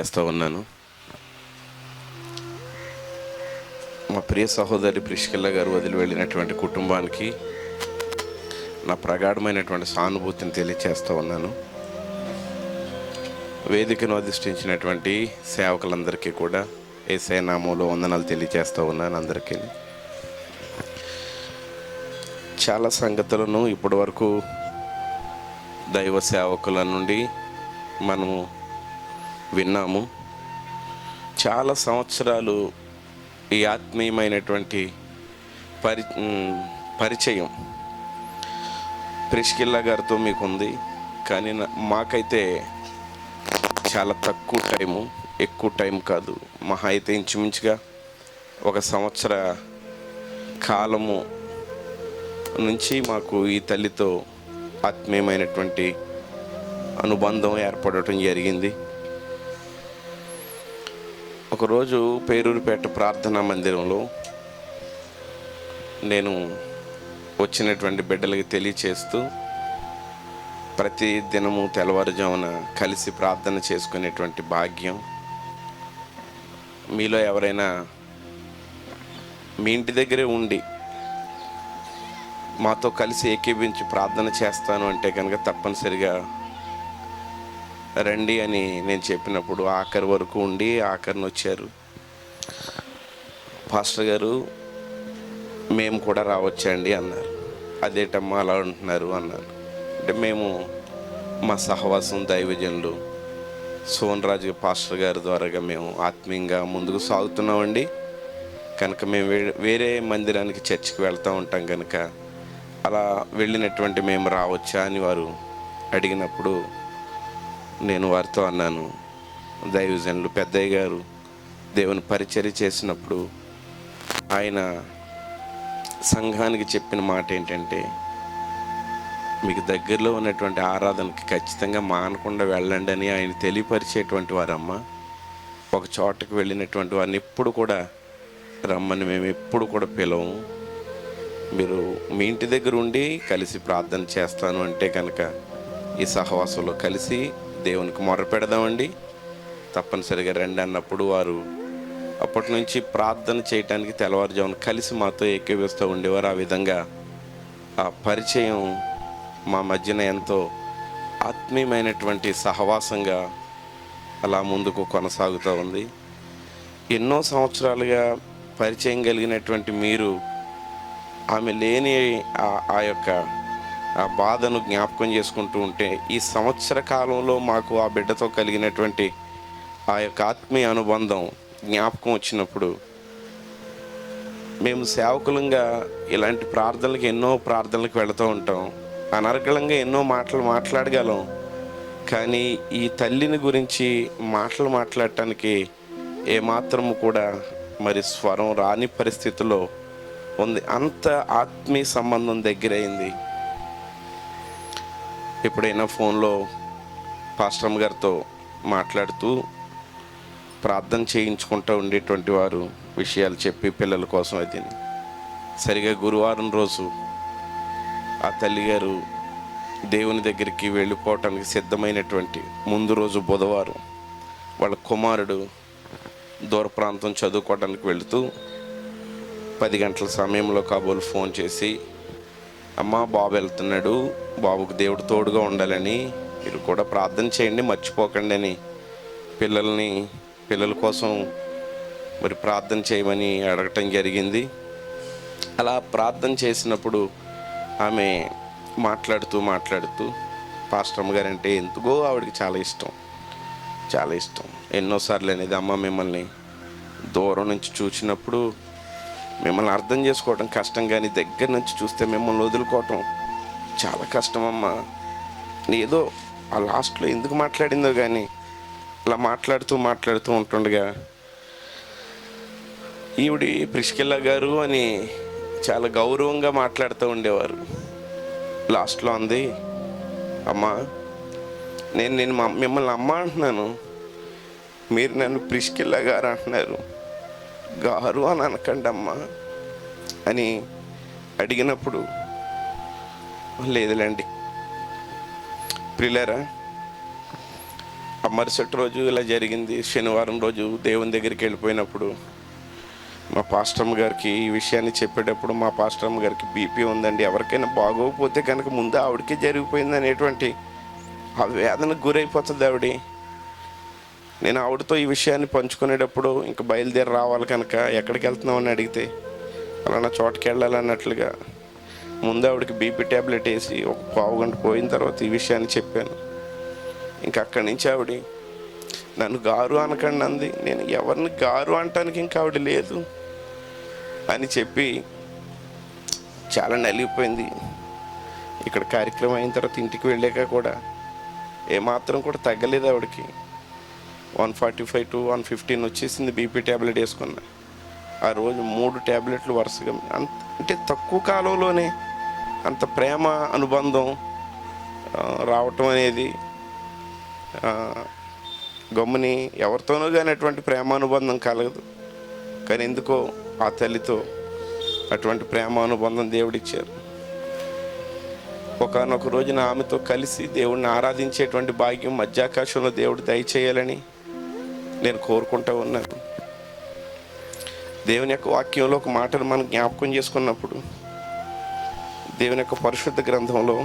తెలియచేస్తూ ఉన్నాను. మా ప్రియ సహోదరి ప్రిష్కిల్ల గారు వదిలి వెళ్ళినటువంటి కుటుంబానికి నా ప్రగాఢమైనటువంటి సానుభూతిని తెలియచేస్తూ ఉన్నాను. వేదికను అధిష్ఠించినటువంటి సేవకులందరికీ కూడా యేసయ్య నామములో వందనాలు తెలియచేస్తూ ఉన్నాను. అందరికీ చాలా సంగతులను ఇప్పటి వరకు దైవ సేవకుల నుండి మనము విన్నాము. చాలా సంవత్సరాలు ఈ ఆత్మీయమైనటువంటి పరిచయం ప్రిష్కిల్ల గారితో మీకు ఉంది. కానీ మాకైతే చాలా తక్కువ టైము, ఎక్కువ టైం కాదు. మహా అయితే ఇంచుమించుగా 1 సంవత్సర కాలము నుంచి మాకు ఈ తల్లితో ఆత్మీయమైనటువంటి అనుబంధం ఏర్పడటం జరిగింది. ఒకరోజు పేరూరుపేట ప్రార్థనా మందిరంలో నేను వచ్చినటువంటి బిడ్డలకి తెలియచేస్తూ ప్రతి దినము తెల్లవారుజామున కలిసి ప్రార్థన చేసుకునేటువంటి భాగ్యం మీలో ఎవరైనా మీ ఇంటి దగ్గరే ఉండి మాతో కలిసి ఏకీభించి ప్రార్థన చేస్తాను అంటే కనుక తప్పనిసరిగా రండి అని నేను చెప్పినప్పుడు ఆఖరి వరకు ఉండి ఆఖరిని వచ్చారు. పాస్టర్ గారు మేము కూడా రావచ్చండి అన్నారు. అదేటమ్మా అలా అంటున్నారు అన్నారు. అంటే మేము మా సహవాసం దైవజనులు సోనరాజు పాస్టర్ గారి ద్వారాగా మేము ఆత్మీయంగా ముందుకు సాగుతున్నామండి. కనుక మేము వేరే మందిరానికి చర్చికి వెళ్తూ ఉంటాం కనుక అలా వెళ్ళినటువంటి మేము రావచ్చా అని వారు అడిగినప్పుడు నేను వారితో అన్నాను, దైవజనులు పెద్దయ్య గారు దేవుని పరిచర్య చేసినప్పుడు ఆయన సంఘానికి చెప్పిన మాట ఏంటంటే, మీకు దగ్గరలో ఉన్నటువంటి ఆరాధనకి ఖచ్చితంగా మానకుండా వెళ్ళండి అని ఆయన తెలియపరిచేటువంటి వారమ్మ. ఒక చోటకి వెళ్ళినటువంటి వారిని ఎప్పుడు కూడా రమ్మని మేము ఎప్పుడు కూడా పిలవము. మీరు మీ ఇంటి దగ్గర ఉండి కలిసి ప్రార్థన చేస్తాను అంటే కనుక ఈ సహవాసంలో కలిసి దేవునికి మొర్ర పెడదామండి, తప్పనిసరిగా రండి అన్నప్పుడు వారు అప్పటి నుంచి ప్రార్థన చేయటానికి తెల్లవారుజామున కలిసి మాతో ఏకీభవిస్తూ ఉండేవారు. ఆ విధంగా ఆ పరిచయం మా మధ్యన ఎంతో ఆత్మీయమైనటువంటి సహవాసంగా అలా ముందుకు కొనసాగుతూ ఉంది. ఎన్నో సంవత్సరాలుగా పరిచయం కలిగినటువంటి మీరు ఆమె లేని ఆ యొక్క ఆ బాధను జ్ఞాపకం చేసుకుంటూ ఉంటే ఈ సంవత్సర కాలంలో మాకు ఆ బిడ్డతో కలిగినటువంటి ఆ యొక్క ఆత్మీయ అనుబంధం జ్ఞాపకం వచ్చినప్పుడు మేము సేవకులంగా ఇలాంటి ప్రార్థనలకు ఎన్నో ప్రార్థనలకు వెళుతూ ఉంటాం. అనర్గళంగా ఎన్నో మాటలు మాట్లాడగలం. కానీ ఈ తల్లిని గురించి మాట్లాడటానికి ఏమాత్రము కూడా మరి స్వరం రాని పరిస్థితిలో ఉంది. అంత ఆత్మీయ సంబంధం దగ్గరైంది. ఎప్పుడైనా ఫోన్లో పాస్టర్ గారితో మాట్లాడుతూ ప్రార్థన చేయించుకుంటూ ఉండేటువంటి వారు విషయాలు చెప్పి పిల్లల కోసం అది సరిగా గురువారం రోజు ఆ తల్లిగారు దేవుని దగ్గరికి వెళ్ళిపోవటానికి సిద్ధమైనటువంటి ముందు రోజు బుధవారం వాళ్ళ కుమారుడు దూర ప్రాంతం చదువుకోవడానికి వెళుతూ 10 గంటల సమయంలో కాబోలు ఫోన్ చేసి, అమ్మ బాబు వెళ్తున్నాడు, బాబుకు దేవుడు తోడుగా ఉండాలని మీరు కూడా ప్రార్థన చేయండి, మర్చిపోకండి అని పిల్లల కోసం మరి ప్రార్థన చేయమని అడగటం జరిగింది. అలా ప్రార్థన చేసినప్పుడు ఆమె మాట్లాడుతూ పాస్టర్ గారంటే ఎందుకో ఆవిడకి చాలా ఇష్టం. ఎన్నోసార్లు అనేది, అమ్మ మిమ్మల్ని దూరం నుంచి చూసినప్పుడు మిమ్మల్ని అర్థం చేసుకోవటం కష్టం, కానీ దగ్గర నుంచి చూస్తే మిమ్మల్ని వదులుకోవటం చాలా కష్టం అమ్మ. ఏదో ఆ లాస్ట్లో ఎందుకు మాట్లాడిందో కానీ అలా మాట్లాడుతూ ఉంటుండగా ఈవిడి ప్రిష్కిల్ల గారు అని చాలా గౌరవంగా మాట్లాడుతూ ఉండేవారు. లాస్ట్లో అంది, అమ్మా నేను మిమ్మల్ని అమ్మ అంటున్నాను, మీరు నన్ను ప్రిష్కిల్ల గారు అంటున్నారు, గారు అని అనకండి అమ్మా అని అడిగినప్పుడు, లేదులేండి ప్రియులారా, ఆ మరుసటి రోజు ఇలా జరిగింది. శనివారం రోజు దేవుని దగ్గరికి వెళ్ళిపోయినప్పుడు మా పాస్టమ్ గారికి ఈ విషయాన్ని చెప్పేటప్పుడు, మా పాస్టమ్ గారికి బీపీ ఉందండి, ఎవరికైనా బాగోకపోతే కనుక ముందు ఆవిడకే జరిగిపోయింది అనేటువంటి ఆ వేదనకు గురైపోతుంది ఆవిడ. నేను ఆవిడతో ఈ విషయాన్ని పంచుకునేటప్పుడు ఇంకా బయలుదేరి రావాలి కనుక ఎక్కడికి వెళ్తున్నామని అడిగితే అలానా చోటకి వెళ్ళాలన్నట్లుగా ముందు ఆవిడకి బీపీ ట్యాబ్లెట్ వేసి ఒక పావు గంట పోయిన తర్వాత ఈ విషయాన్ని చెప్పాను. ఇంకా అక్కడి నుంచి ఆవిడ నన్ను గారు అనకండి అంది. నేను ఎవరిని గారు అంటానికి ఇంకా ఆవిడ లేదు అని చెప్పి చాలా నలిగిపోయింది. ఇక్కడ కార్యక్రమం అయిన తర్వాత ఇంటికి వెళ్ళాక కూడా ఏమాత్రం కూడా తగ్గలేదు ఆవిడకి. 145 to 115 వచ్చేసింది. బీపీ ట్యాబ్లెట్ వేసుకున్నా. ఆ రోజు 3 ట్యాబ్లెట్లు వరుసగా. అంటే తక్కువ కాలంలోనే అంత ప్రేమ అనుబంధం రావటం అనేది గమ్ముని ఎవరితోనూ కానీ అటువంటి ప్రేమానుబంధం కలగదు. కానీ ఎందుకో ఆ తల్లితో అటువంటి ప్రేమానుబంధం దేవుడిచ్చారు. ఒకానొక రోజున ఆమెతో కలిసి దేవుడిని ఆరాధించేటువంటి భాగ్యం మధ్యాకాశంలో దేవుడు దయచేయాలని నేను కోరుకుంటూ ఉన్నాను. దేవుని యొక్క వాక్యంలో ఒక మాటను మనం జ్ఞాపకం చేసుకున్నప్పుడు, దేవుని యొక్క పరిశుద్ధ గ్రంథంలో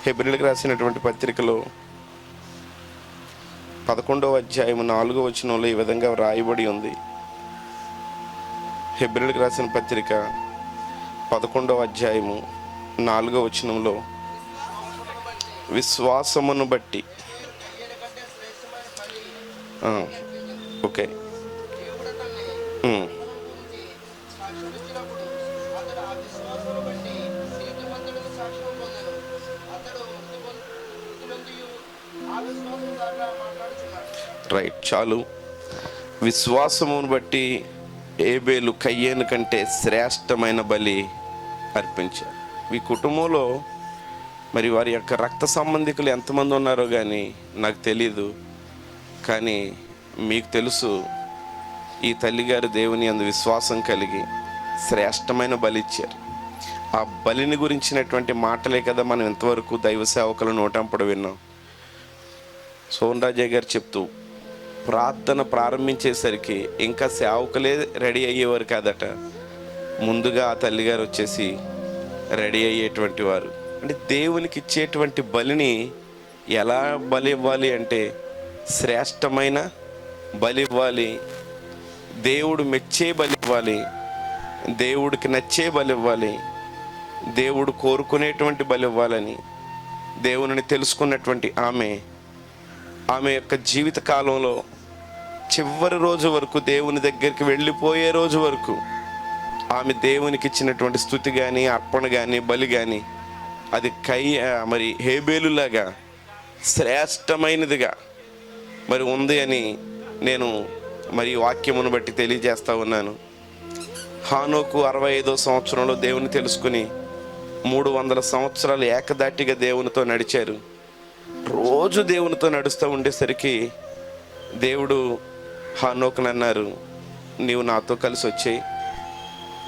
హెబ్రీయులకు రాసినటువంటి పత్రికలో 11వ అధ్యాయము 4వ వచనంలో ఈ విధంగా రాయబడి ఉంది. హెబ్రీయులకు రాసిన పత్రిక 11వ అధ్యాయము 4వ వచనంలో, విశ్వాసమును బట్టి ఓకే రైట్, చాలు. విశ్వాసమును బట్టి ఏబేలు కయ్యేను కంటే శ్రేష్టమైన బలి అర్పించారు. ఈ కుటుంబంలో మరి వారి యొక్క రక్త సంబంధికులు ఎంతమంది ఉన్నారో కానీ నాకు తెలీదు. కానీ మీకు తెలుసు, ఈ తల్లిగారు దేవుని అందు విశ్వాసం కలిగి శ్రేష్టమైన బలి ఇచ్చారు. ఆ బలిని గురించినటువంటి మాటలే కదా మనం ఇంతవరకు దైవ సేవకుల నోటంపడు విన్నాం. సోన్ రాజయ్య గారు చెప్తూ ప్రార్థన ప్రారంభించేసరికి ఇంకా సేవకులే రెడీ అయ్యేవారు కాదట. ముందుగా ఆ తల్లిగారు వచ్చేసి రెడీ అయ్యేటువంటి వారు. అంటే దేవునికి ఇచ్చేటువంటి బలిని ఎలా బలి ఇవ్వాలి అంటే శ్రేష్టమైన బలి ఇవ్వాలి, దేవుడు మెచ్చే బలి ఇవ్వాలి, దేవుడికి నచ్చే బలి ఇవ్వాలి, దేవుడు కోరుకునేటువంటి బలి ఇవ్వాలని దేవుని తెలుసుకున్నటువంటి ఆమె యొక్క జీవిత కాలంలో చివరి రోజు వరకు, దేవుని దగ్గరికి వెళ్ళిపోయే రోజు వరకు ఆమె దేవునికి ఇచ్చినటువంటి స్తుతి కానీ అర్పణ కానీ బలి కానీ అది మరి హేబేలులాగా శ్రేష్టమైనదిగా మరి ఉంది అని నేను మరి వాక్యమును బట్టి తెలియజేస్తూ ఉన్నాను. హానోకు 65వ సంవత్సరంలో దేవుని తెలుసుకుని 300 సంవత్సరాలు ఏకదాటిగా దేవునితో నడిచారు. రోజు దేవునితో నడుస్తూ ఉండేసరికి దేవుడు హానోకుని అన్నారు, నీవు నాతో కలిసి వచ్చేయి,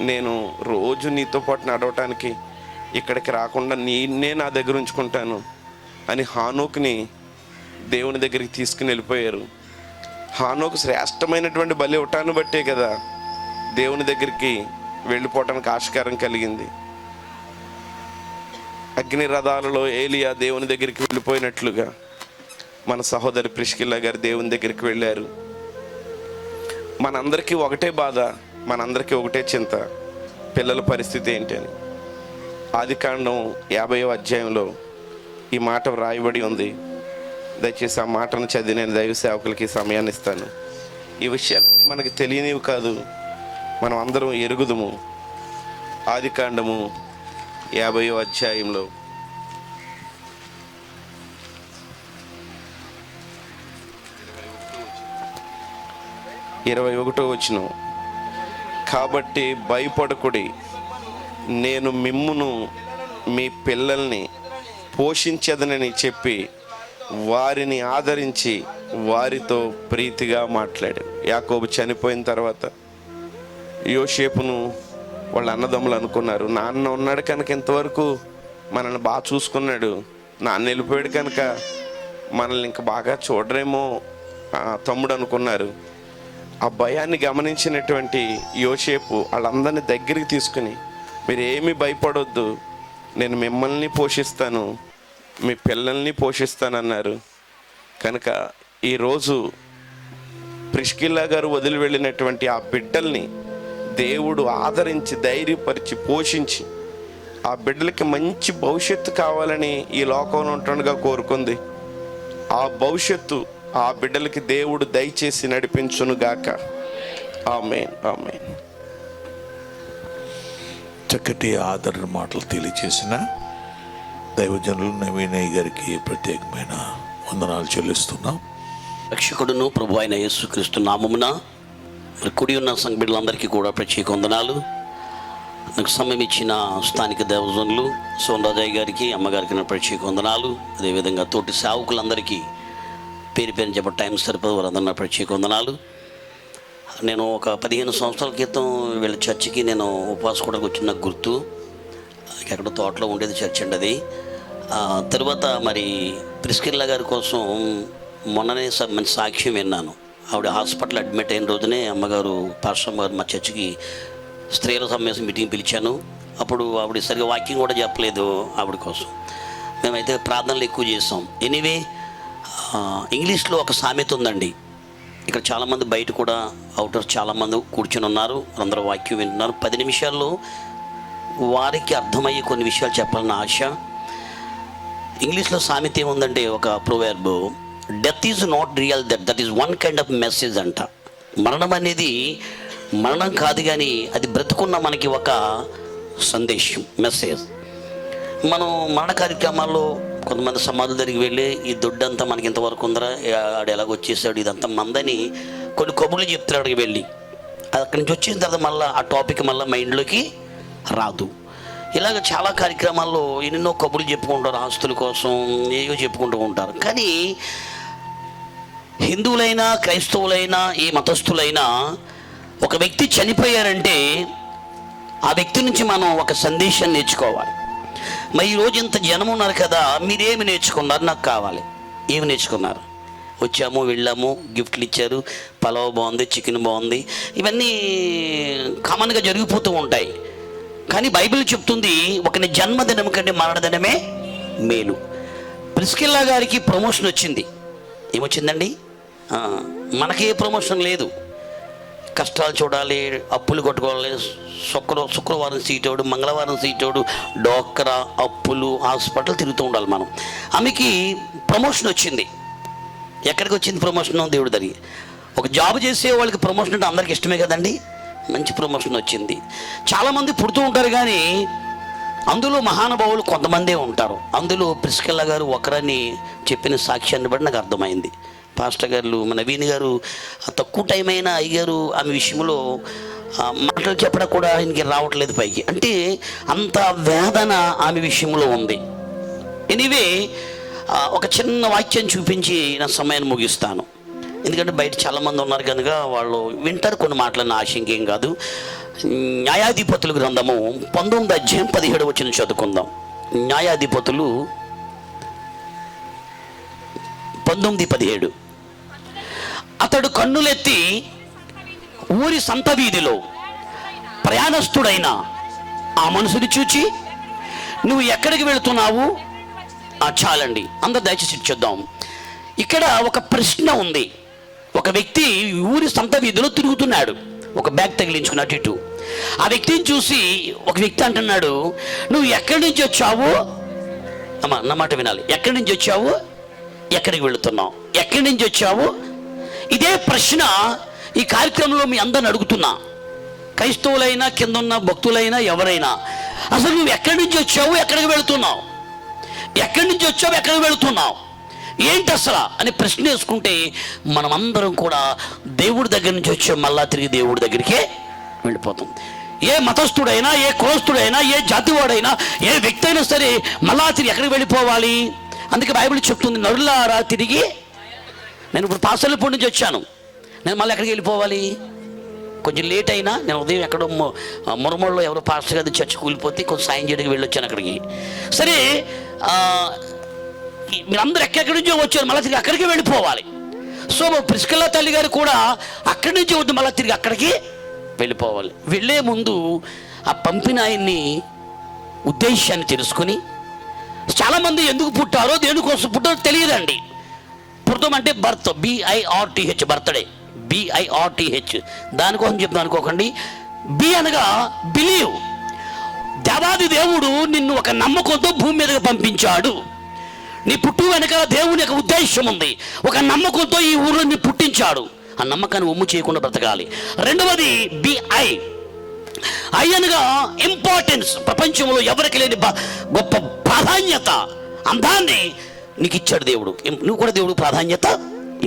నేను రోజు నీతో పాటు నడవటానికి ఇక్కడికి రాకుండా నేనే నా దగ్గర ఉంచుకుంటాను అని హానోకుని దేవుని దగ్గరికి తీసుకుని వెళ్ళిపోయారు. హానోకు శ్రేష్టమైనటువంటి బలి ఇవ్వటాన్ని బట్టే కదా దేవుని దగ్గరికి వెళ్ళిపోవటానికి ఆస్కారం కలిగింది. అగ్ని రథాలలో ఏలియా దేవుని దగ్గరికి వెళ్ళిపోయినట్లుగా మన సహోదరి ప్రిస్కిల్లా గారు దేవుని దగ్గరికి వెళ్ళారు. మనందరికీ ఒకటే బాధ, మనందరికీ ఒకటే చింత, పిల్లల పరిస్థితి ఏంటని. ఆదికాండం 50వ అధ్యాయంలో ఈ మాట వ్రాయబడి ఉంది. దయచేసి ఆ మాటను చదివి నేను దైవ సేవకులకి సమయాన్ని ఇస్తాను. ఈ విషయాలన్నీ మనకి తెలియనివి కాదు, మనం అందరం ఎరుగుదుము. ఆదికాండము 50వ అధ్యాయంలో 21వ వచనం, కాబట్టి భయపడకుడి, నేను మిమ్మును మీ పిల్లల్ని పోషించదనని చెప్పి వారిని ఆదరించి వారితో ప్రీతిగా మాట్లాడాడు. యాకోబు చనిపోయిన తర్వాత యోసేపును వాళ్ళ అన్నదమ్ములు అనుకున్నారు, నాన్న ఉన్నాడు కనుక ఇంతవరకు మనల్ని బాగా చూసుకున్నాడు, నాన్న వెళ్ళిపోయాడు కనుక మనల్ని ఇంక బాగా చూడరేమో తమ్ముడు అనుకున్నారు. ఆ భయాన్ని గమనించినటువంటి యోసేపు వాళ్ళందరినీ దగ్గరికి తీసుకుని, మీరు ఏమీ భయపడొద్దు, నేను మిమ్మల్ని పోషిస్తాను, మీ పిల్లల్ని పోషిస్తానన్నారు. కనుక ఈరోజు ప్రిస్కిల్లా గారు వదిలి వెళ్ళినటువంటి ఆ బిడ్డల్ని దేవుడు ఆదరించి, ధైర్యపరిచి, పోషించి, ఆ బిడ్డలకి మంచి భవిష్యత్తు కావాలని ఈ లోకంలో ఉంటుండగా కోరుకుంది. ఆ భవిష్యత్తు ఆ బిడ్డలకి దేవుడు దయచేసి నడిపించునుగాక. ఆమేన్, ఆమేన్. చక్కటి ఆదరణ మాటలు తెలియచేసిన దైవజనులు నవీనయ్య గారికి ప్రత్యేకమైన వందనాలు చెల్లిస్తున్నాం. రక్షకుడును ప్రభు అయిన యేసుక్రీస్తు నామమున మరి కుడి ఉన్న సంఘ బిడ్డలందరికీ కూడా ప్రత్యేక వందనాలు. నాకు సమయం ఇచ్చిన స్థానిక దేవజనులు సోనరాజయ్య గారికి, అమ్మగారికి నా ప్రత్యేక వందనాలు. అదేవిధంగా తోటి సేవకులందరికీ పేరు పేరు చెప్ప టైం సరిపోదు, వారందరూ నా ప్రత్యేక వందనాలు. నేను ఒక 15 సంవత్సరాల క్రితం వీళ్ళ చర్చికి నేను ఉపవాస కూడా వచ్చిన గుర్తు. ఎక్కడో తోటలో ఉండేది చర్చ్ అండి అది. తర్వాత మరి ప్రిస్కిల్లా గారి కోసం మొన్ననే మంచి సాక్ష్యం విన్నాను. ఆవిడ హాస్పిటల్ అడ్మిట్ అయిన రోజునే అమ్మగారు పాస్టర్ గారు మా చర్చికి స్త్రీల సమావేశం మీటింగ్ పిలిచాను. అప్పుడు ఆవిడ సరిగా వాక్యం కూడా చెప్పలేదు ఆవిడ కోసం. మేమైతే ప్రార్థనలు ఎక్కువ చేసాం. ఎనీవే, ఇంగ్లీష్లో ఒక సామెత ఉందండి. ఇక్కడ చాలామంది బయట కూడా అవుటర్ చాలామంది కూర్చొని ఉన్నారు, అందరూ వాక్యం వింటున్నారు. 10 నిమిషాల్లో వారికి అర్థమయ్యే కొన్ని విషయాలు చెప్పాలని ఆశ. ఇంగ్లీష్లో సామెత ఏముందంటే, ఒక proverb, death is not real, that is one kind of message అంట. మరణం అనేది మరణం కాదు, కానీ అది బ్రతుకున్న మనకి ఒక సందేశం, మెసేజ్. మనం మరణ కార్యక్రమాల్లో కొంతమంది సమాధుల దగ్గరికి వెళ్ళి, ఈ దొడ్డంతా మనకి ఇంతవరకు ఉందరా, ఆడు ఎలాగొచ్చేసాడు, ఇదంతా మందని కొన్ని కబుర్లు చెప్తారు. అక్కడికి వెళ్ళి అక్కడి నుంచి వచ్చిన తర్వాత మళ్ళీ ఆ టాపిక్ మళ్ళీ మైండ్లోకి రాదు. ఇలాగ చాలా కార్యక్రమాల్లో ఎన్నెన్నో కబుర్లు చెప్పుకుంటారు, ఆస్తుల కోసం ఏవో చెప్పుకుంటూ ఉంటారు. కానీ హిందువులైనా క్రైస్తవులైనా ఏ మతస్థులైనా ఒక వ్యక్తి చనిపోయారంటే ఆ వ్యక్తి నుంచి మనం ఒక సందేశం నేర్చుకోవాలి. మరి ఈరోజు ఇంత జనం ఉన్నారు కదా, మీరేమి నేర్చుకున్నారు నాకు కావాలి. ఏమి నేర్చుకున్నారు? వచ్చాము, వెళ్ళాము, గిఫ్ట్లు ఇచ్చారు, పలావ్ బాగుంది, చికెన్ బాగుంది, ఇవన్నీ కామన్గా జరిగిపోతూ ఉంటాయి. కానీ బైబిల్ చెప్తుంది, ఒకని జన్మదినం కంటే మరణదినమే మేలు. ప్రిస్కిల్లా గారికి ప్రమోషన్ వచ్చింది. ఏమొచ్చిందండి? మనకే ప్రమోషన్ లేదు. కష్టాలు చూడాలి, అప్పులు కొట్టుకోవాలి, శుక్రవారం సీటోడు, మంగళవారం సీటోడు, డోక్రా, అప్పులు, హాస్పిటల్ తిరుగుతూ ఉండాలి మనం. ఆమెకి ప్రమోషన్ వచ్చింది. ఎక్కడికి వచ్చింది ప్రమోషన్? దేవుడి దగ్గర. ఒక జాబ్ చేసే వాళ్ళకి ప్రమోషన్ అంటే అందరికి ఇష్టమే కదండి. మంచి ప్రమోషన్ వచ్చింది. చాలామంది పుడుతూ ఉంటారు, కానీ అందులో మహానుభావులు కొంతమందే ఉంటారు. అందులో ప్రిస్కిల్లా గారు ఒకరని చెప్పిన సాక్ష్యాన్ని బట్టి నాకు అర్థమైంది. పాస్టర్ గారు, మన నవీన్ గారు తక్కువ టైం అయినా అయ్యారు ఆమె విషయంలో మాటలు చెప్పడం కూడా ఆయనకి రావట్లేదు పైకి. అంటే అంత వేదన ఆమె విషయంలో ఉంది. ఎనీవే, ఒక చిన్న వాక్యం చూపించి నా సమయాన్ని ముగిస్తాను. ఎందుకంటే బయట చాలామంది ఉన్నారు కనుక వాళ్ళు వింటారు కొన్ని మాటలన్న ఆశ, ఇంకేం కాదు. న్యాయాధిపతుల గ్రంథము 19:17 చదువుకుందాం. న్యాయాధిపతులు 19:17. అతడు కన్నులెత్తి ఊరి సంత వీధిలో ప్రయాణస్తుడైన ఆ మనుషుని చూచి, నువ్వు ఎక్కడికి వెళుతున్నావు? చాలండి, అందరు దయచేసి చూద్దాం. ఇక్కడ ఒక ప్రశ్న ఉంది. ఒక వ్యక్తి ఊరి సంత వీధిలో తిరుగుతున్నాడు, ఒక బ్యాగ్ తగిలించుకుని అటు ఇటు. ఆ వ్యక్తిని చూసి ఒక వ్యక్తి అంటున్నాడు, నువ్వు ఎక్కడి నుంచి వచ్చావు? అమ్మా, నా మాట వినాలి. ఎక్కడి నుంచి వచ్చావు? ఎక్కడికి వెళుతున్నావు? ఎక్కడి నుంచి వచ్చావు? ఇదే ప్రశ్న ఈ కార్యక్రమంలో మీ అందరిని అడుగుతున్నా. క్రైస్తవులైనా, కింద ఉన్న భక్తులైనా, ఎవరైనా, అసలు నువ్వు ఎక్కడి నుంచి వచ్చావు, ఎక్కడికి వెళుతున్నావు? ఎక్కడి నుంచి వచ్చావు, ఎక్కడికి వెళుతున్నావు, ఏంటి అసలు అని ప్రశ్న వేసుకుంటే మనమందరం కూడా దేవుడి దగ్గర నుంచి వచ్చాం, మళ్ళా తిరిగి దేవుడి దగ్గరికే వెళ్ళిపోతాం. ఏ మతస్థుడైనా, ఏ కులస్థుడైనా, ఏ జాతివాడైనా, ఏ వ్యక్తి అయినా సరే మళ్ళా తిరిగి ఎక్కడికి వెళ్ళిపోవాలి. అందుకే బైబిల్ చెప్తుంది, నరులారా తిరిగి. నేను ఇప్పుడు పాసలపూడి నుంచి వచ్చాను, నేను మళ్ళీ ఎక్కడికి వెళ్ళిపోవాలి? కొంచెం లేట్ అయినా, నేను ఉదయం ఎక్కడో మురమూడలో ఎవరో పాస్టర్ గారి చర్చ్ కూలిపోతే కొంచెం సాయం చేయడానికి వెళ్ళొచ్చాను అక్కడికి. సరే, మీరందరూ ఎక్కడెక్కడి నుంచో వచ్చారు, మళ్ళీ తిరిగి అక్కడికి వెళ్ళిపోవాలి. సో ప్రిస్కిల్లా తల్లి గారు కూడా అక్కడి నుంచి వద్దు, మళ్ళీ తిరిగి అక్కడికి వెళ్ళిపోవాలి. వెళ్ళే ముందు ఆ పంపిన ఆయన్ని ఉద్దేశాన్ని తెలుసుకుని, చాలామంది ఎందుకు పుట్టారో దేనికోసం పుట్టారో తెలియదండి. పుడతాం అంటే బర్త్, BIRTH, బర్త్డే, BIRTH. దానికోసం చెప్తాను అనుకోకండి. బి అనగా బిలీవ్. దేవాది దేవుడు నిన్ను ఒక నమ్మకంతో భూమి మీదకి పంపించాడు. నీ పుట్టు వెనకాల దేవుని యొక్క ఉద్దేశం ఉంది. ఒక నమ్మకంతో ఈ ఊరిలో నీ పుట్టించాడు. ఆ నమ్మకాన్ని ఒమ్ము చేయకుండా బ్రతకాలి. రెండవది BI. ఐ అనగా ఇంపార్టెన్స్. ప్రపంచంలో ఎవరికి లేని గొప్ప ప్రాధాన్యత, అందాన్ని నీకు ఇచ్చాడు దేవుడు. నువ్వు కూడా దేవుడు ప్రాధాన్యత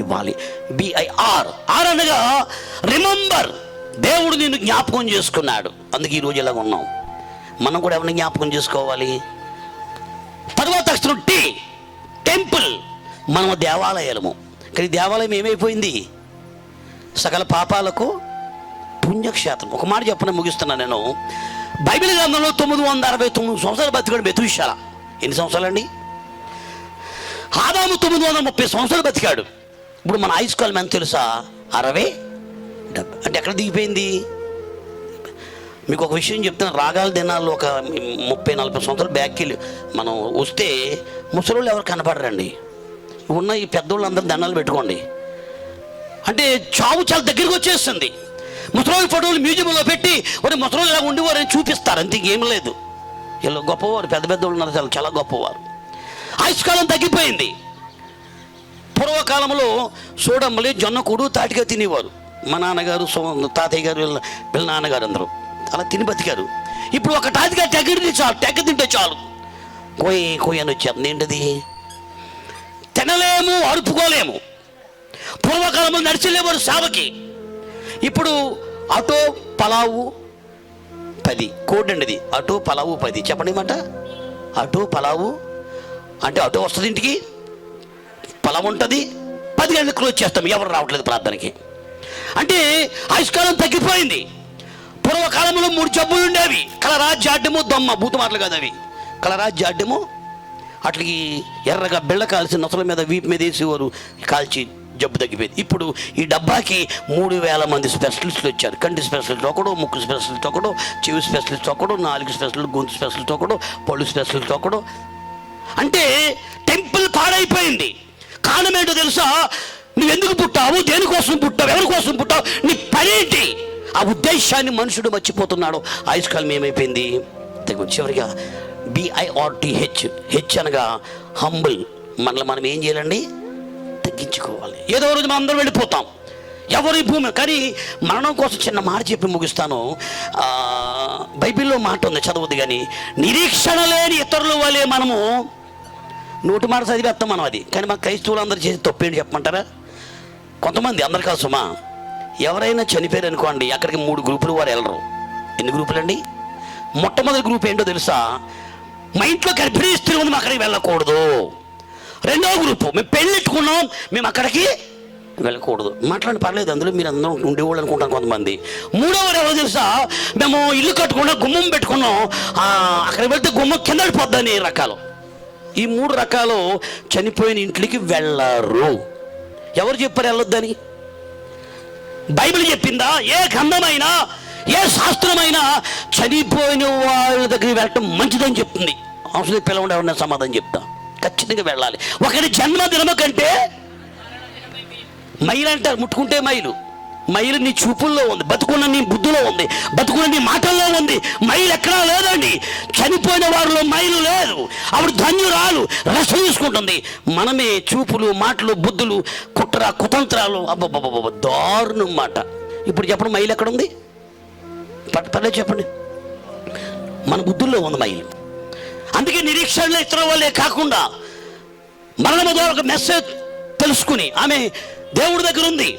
ఇవ్వాలి. BIR. ఆర్ అనగా రిమెంబర్. దేవుడు నిన్ను జ్ఞాపకం చేసుకున్నాడు, అందుకే ఈరోజు ఇలాగ ఉన్నాం. మనం కూడా ఎవరిని జ్ఞాపకం చేసుకోవాలి. తర్వాత అక్షరం T, టెంపుల్. మనం దేవాలయాలము. కానీ దేవాలయం ఏమైపోయింది? సకల పాపాలకు పుణ్యక్షేత్రం. ఒక మాట చెప్పని ముగిస్తున్నాను నేను. బైబిల్ గ్రంథంలో 969 సంవత్సరాలు బతికాడు మెతూషెల. ఎన్ని సంవత్సరాలండి? ఆదాము 930 సంవత్సరాలు బతికాడు. ఇప్పుడు మన ఆయుష్కాలం ఎంత తెలుసా? 60, 70. అంటే ఎక్కడ దిగిపోయింది? మీకు ఒక విషయం చెప్తాను. రాగాల దినాల్లో ఒక 30-40 సంవత్సరాలు బ్యాక్కి మనం వస్తే ముసలోళ్ళు ఎవరు కనపడరండి. ఉన్న ఈ పెద్దోళ్ళందరూ దండాలు పెట్టుకోండి. అంటే చావు చాలా దగ్గరికి వచ్చేస్తుంది. ముసలోళ్ళ ఫోటోలు మ్యూజియంలో పెట్టి ఒక ముసలోళ్ళు ఇలా ఉండేవారు అని చూపిస్తారు, అంతే, ఇంకేం లేదు. వీళ్ళు గొప్పవారు, పెద్ద పెద్దోళ్ళు ఉన్నారు, చాలా చాలా గొప్పవారు. ఆయుష్కాలం తగ్గిపోయింది. పూర్వకాలంలో సోడమ్మలి, జొన్నకూడు, తాటిగా తినేవారు. మా నాన్నగారు, తాతయ్య గారు, వీళ్ళ నాన్నగారు అందరూ అలా తిని బతికారు. ఇప్పుడు ఒక తాతిగా తెగడితే చాలు, తెగ తింటే చాలు, కోయి అని వచ్చేది. ఏంటది? తినలేము, అడుపుకోలేము. పూర్వకాలంలో నడిచలేవారు సేవకి. ఇప్పుడు ఆటో పలావు 10 కోడ్ అండి. ఇది ఆటో పలావు 10. చెప్పండి మాట. ఆటో పలావు అంటే ఆటో వస్తుంది, ఇంటికి పలావు ఉంటుంది, 10 గంటలకు క్లోజ్ చేస్తాం, ఎవరు రావట్లేదు ప్రార్థనకి. అంటే ఆయుష్కాలం తగ్గిపోయింది. పూర్వకాలంలో 3 జబ్బులు ఉండేవి. కలరా, జాడ్యము, దొమ్మ. భూత మాటలు కాదు అవి. కలరా, జాడ్యము, అట్లకి ఎర్రగా బిళ్ళ కాల్చి నొసల మీద, వీపు మీద వేసేవారు, కాల్చి జబ్బు తగ్గిపోయింది. ఇప్పుడు ఈ డబ్బాకి 3000 మంది స్పెషలిస్టులు వచ్చారు. కంటి స్పెషలిస్ట్ ఒకడు, ముక్కు స్పెషలిస్ట్ ఒకడు, చెవి స్పెషలిస్ట్ ఒకడు, నాలుగు స్పెషలిస్ట్, గొంతు స్పెషలిస్ట్ ఒకడు, పళ్ళు స్పెషలిస్ట్ ఒకడు. అంటే టెంపుల్ పాడైపోయింది. కారణం ఏంటో తెలుసా? నువ్వెందుకు పుట్టావు, దేనికోసం పుట్టావు, ఎవరి కోసం పుట్టావు, నీ పనేంటి? ఆ ఉద్దేశాన్ని మనుషుడు మర్చిపోతున్నాడు. ఆయుష్కాలం ఏమైపోయింది? చివరిగా BIRTH. హెచ్ అనగా హంబుల్. మనల్ని మనం ఏం చేయాలండి? తగ్గించుకోవాలి. ఏదో రోజు మనం అందరం వెళ్ళిపోతాం, ఎవరి భూమి. కానీ మరణం కోసం చిన్న మాట చెప్పి ముగిస్తాను. బైబిల్లో మాట ఉంది, చదవద్దు కానీ, నిరీక్షణ లేని ఇతరుల వల్లే మనము నోటి మాట చదివేస్తాం మనం. అది కానీ మన క్రైస్తవులు అందరూ చేసి తప్పేంటి చెప్పమంటారా? కొంతమంది, అందరి కోసమా, ఎవరైనా చనిపోయారు అనుకోండి, అక్కడికి 3 గ్రూపులు వారు వెళ్ళరు. ఎన్ని గ్రూపులు అండి? మొట్టమొదటి గ్రూప్ ఏంటో తెలుసా? మా ఇంట్లో గర్భిణీ స్త్రీ ఉంది, మేము అక్కడికి వెళ్ళకూడదు. రెండవ గ్రూపు, మేము పెళ్ళెట్టుకున్నాం, మేము అక్కడికి వెళ్ళకూడదు. మాట్లాడి పర్లేదు, అందులో మీరు అందరూ ఉండేవాళ్ళు అనుకుంటాం కొంతమంది. మూడవది ఎవరో తెలుసా? మేము ఇల్లు కట్టుకున్నాం, గుమ్మం పెట్టుకున్నాం, అక్కడికి వెళ్తే గుమ్మం కింద పడిపోద్దని రకాలు. ఈ 3 రకాలు చనిపోయిన ఇంట్లోకి వెళ్ళరు. ఎవరు చెప్పారు వెళ్ళొద్దని? బైబిల్ చెప్పిందా? ఏ గ్రంథమైనా, ఏ శాస్త్రమైనా చనిపోయిన వాళ్ళ దగ్గరికి వెళ్ళటం మంచిదని చెప్తుంది. అవసరం పిల్లవాడు ఎవరైనా సమాధానం చెప్తా, ఖచ్చితంగా వెళ్ళాలి. ఒకరి జన్మదినము కంటే మైలు అంటారు, ముట్టుకుంటే మైలు. మైలు నీ చూపుల్లో ఉంది, బతుకున్న నీ బుద్ధిలో ఉంది, బతుకున్న నీ మాటల్లో ఉంది. మైలు ఎక్కడా లేదండి. చనిపోయిన వారిలో మైలు లేదు. ఆవిడ ధన్యురాలు, రెస్ట్ తీసుకుంటుంది. మనమే చూపులు, మాటలు, బుద్ధులు, కుట్ర, కుతంత్రాలు, అబ్బబ్బబ్బ దారుణం మాట. ఇప్పుడు చెప్పండి, మైలు ఎక్కడుంది? పర్లేదు చెప్పండి. మన బుద్ధుల్లో ఉంది మైలు. అందుకే నిరీక్షణలో ఇతర వాళ్ళే కాకుండా మరణము ద్వారా ఒక మెసేజ్ తెలుసుకుని ఆమె దేవుడి దగ్గర ఉంది,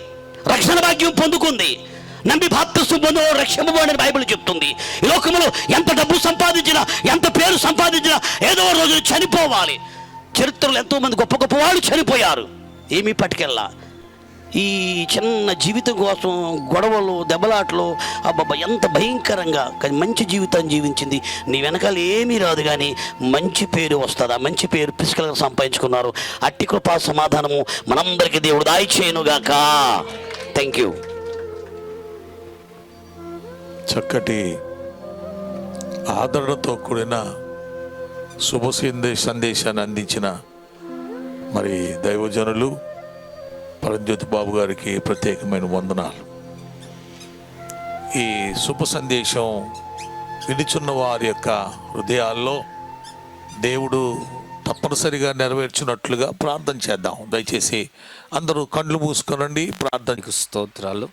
రక్షణ భాగ్యం పొందుకుంది, నమ్మి బాప్తిస్మం పొందిన రక్షింపబడని బైబిల్ చెప్తుంది. ఈ లోకంలో ఎంత డబ్బు సంపాదించినా, ఎంత పేరు సంపాదించినా, ఏదో రోజు చనిపోవాలి. చరిత్రలో ఎంతోమంది గొప్ప గొప్ప వాళ్ళు చనిపోయారు, ఏమీ పట్టుకెళ్ళా. ఈ చిన్న జీవితం కోసం గొడవలు, దెబ్బలాటలు, అబ్బాబ్బా ఎంత భయంకరంగా, కానీ మంచి జీవితాన్ని జీవించింది. నీ వెనకాల ఏమీ రాదు కానీ మంచి పేరు వస్తుంది. ఆ మంచి పేరు పిసికలుగా సంపాదించుకున్నారు. అట్టి కృపా సమాధానము మనందరికీ దేవుడు దాయిచేయునుగాక. Thank you. చక్కటి ఆదరణతో కూడిన శుభ సందేశాన్ని అందించిన మరి దైవజనులు పరంజ్యోతి బాబు గారికి ప్రత్యేకమైన వందనాలు. ఈ శుభ సందేశం వినిచున్న వారి యొక్క హృదయాల్లో దేవుడు తప్పనిసరిగా నెరవేర్చినట్లుగా ప్రార్థన చేద్దాం. దయచేసి అందరూ కళ్ళు మూసుకొనండి, ప్రార్థనకు స్తోత్రాలు.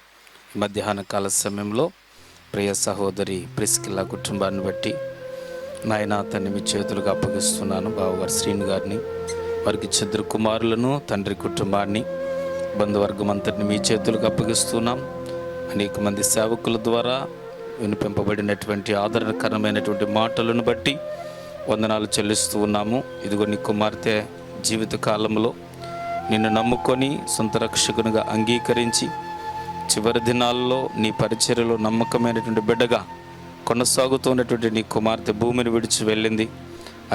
మధ్యాహ్న కాల సమయంలో ప్రియ సహోదరి ప్రిస్కిల్లా కుటుంబాన్ని బట్టి నాయన తన్ని మీ చేతులకు అప్పగిస్తున్నాను. బావగారు శ్రీను గారిని, వారికి 2 కుమారులను, తండ్రి కుటుంబాన్ని, బంధువర్గం అంతటిని మీ చేతులకు అప్పగిస్తున్నాం. అనేక మంది సేవకుల ద్వారా వినిపింపబడినటువంటి ఆదరణకరమైనటువంటి మాటలను బట్టి వందనాలు చెల్లిస్తూ ఉన్నాము. ఇదిగో నీ కుమార్తె జీవిత కాలంలో నిన్ను నమ్ముకొని సొంత రక్షకునిగా అంగీకరించి చివరి దినాల్లో నీ పరిచర్యలో నమ్మకమైనటువంటి బిడ్డగా కొనసాగుతున్నటువంటి నీ కుమార్తె భూమిని విడిచి వెళ్ళింది.